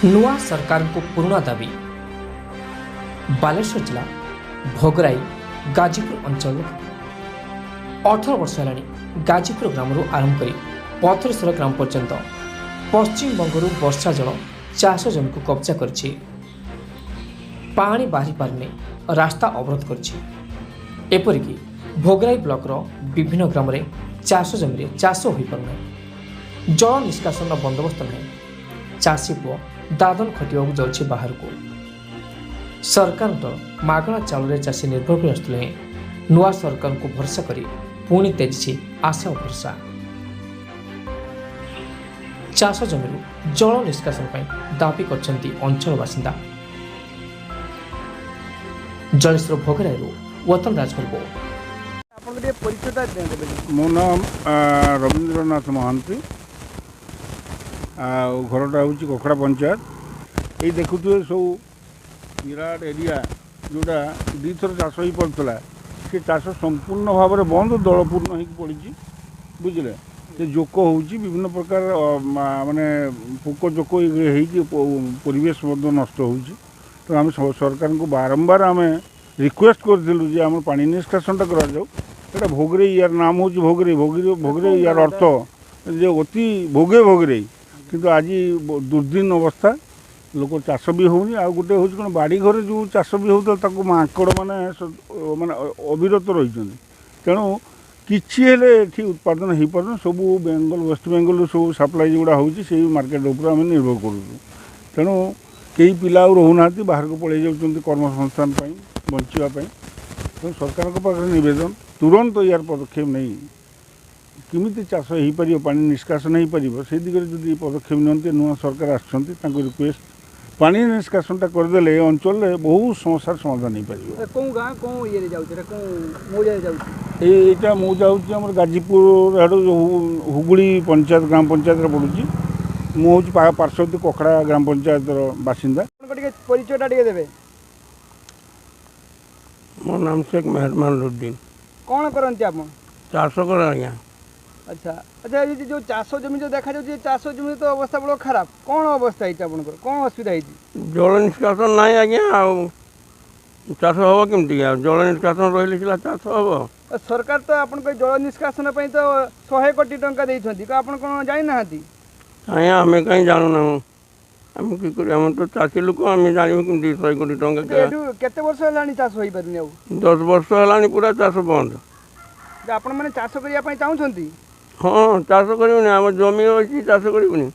नुआ सरकार को पुराना दाबी बालेश्वर जिला भोगराई गाजीपुर अंचल 18 वर्ष है गाजीपुर ग्राम आरंभ कर पथरेश्वर ग्राम पर्यंत पश्चिम बंगरू वर्षा जल चाष जमी को कब्जा कर पानी बाहरी पारने रास्ता अवरोध करपरिक भोगराई ब्लॉक विभिन्न ग्राम चाष जमी चाष हो पारना जल निष्कासन बंदोबस्त नहीं चाषी पुओ दादन खटिया जाऊँ बाहर को सरकार मागणा चाउल चाषी निर्भर कर आसुले नुआ सरकार को भरोसा कर पुणी तेजी आशा और भरोसा चाष जमी जल निष्कासन दाबी करछंती अंचल बासिंदा जलेश्वर भोगराई वतन राजभर मो नाम रवींद्रनाथ महांती घरटा हूँ कोखड़ा पंचायत ये देखुए सब विराट एरिया जोटा दी थर चाष हो पड़ा से चाष संपूर्ण भाव में बंद दलपूर्ण हो पड़ी बुझे से जोक हो विभिन्न प्रकार माने पोक जोक होवेश नष्ट हो तो आम सरकार को बारंबार आम रिक्वेस्ट करूँ जे आम पा निष्कासनटा करा भोगरे यार नाम हूँ भोगरे भोगरे भोगरे यार अर्थ जो अति भोगे भोगरे किंतु आज दुर्दिन अवस्था लोक चाष भी होनी आ गोटे हूँ कौन बाड़ी घर जो चाष भी होता माकड़ माने माने अविरत रही तेणु कि उत्पादन हो पार सब बेंगल वेस्ट बेंगल सब सप्लाई जोड़ा होती मार्केट उपर आम निर्भर करूँ तेणु कई पिला रोना बाहर को पलि जाऊँ कर्मसंस्थान बचापी तेणु सरकार पाखे नवेदन तुरंत यार पदक्षेप नहीं किमिति चाष हो पार पानी निष्कासन हो पार से दिगरे जदि पदक्षेप नियंते नुआ सरकार आसुँच रिक्वेस्ट पानी निष्कासनटा करदे अंचल में बहुत समस्या समाधान हो पार यहाँ मु जाऊँ गाजीपुर हुगुड़ी पंचायत ग्राम पंचायत पड़ुची मुझे पार्श्ववर्ती कोखड़ा ग्राम पंचायत बासिंदा परिचय मो नाम शेख मेहरमान उद्दीन कौन करते आप चाष कर आज्ञा अच्छा अच्छा ये जो चाष जमी जो देखा जाए चाष जमी तो अवस्था बड़ा खराब कौन अवस्था है कौन असुविधा है जल निष्कासन ना आज्ञा चाष हम कमी जल निष्कासन रही चाष हम सरकार तो आप जल निष्कासन तो 100 कोटी टंका देते आप कौन जाना आज्ञा आम कहीं जानूना आम कि तो चाषी लोक आम जानू कमी 100 कोटी टंका केते वर्ष है चाष हो पारे 10 वर्ष है पूरा चाष बंद आपण मैंने चाष करने चाहते हाँ चाष करूनी आम जमी अच्छी चाष करूनी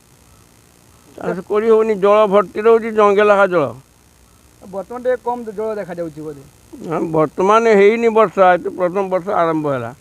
चाष कर जल भर्ती रोच जंगेला जल बर्तमान कम जल देखा बोधे हाँ बर्तमान है वर्षा प्रथम वर्ष आरंभ है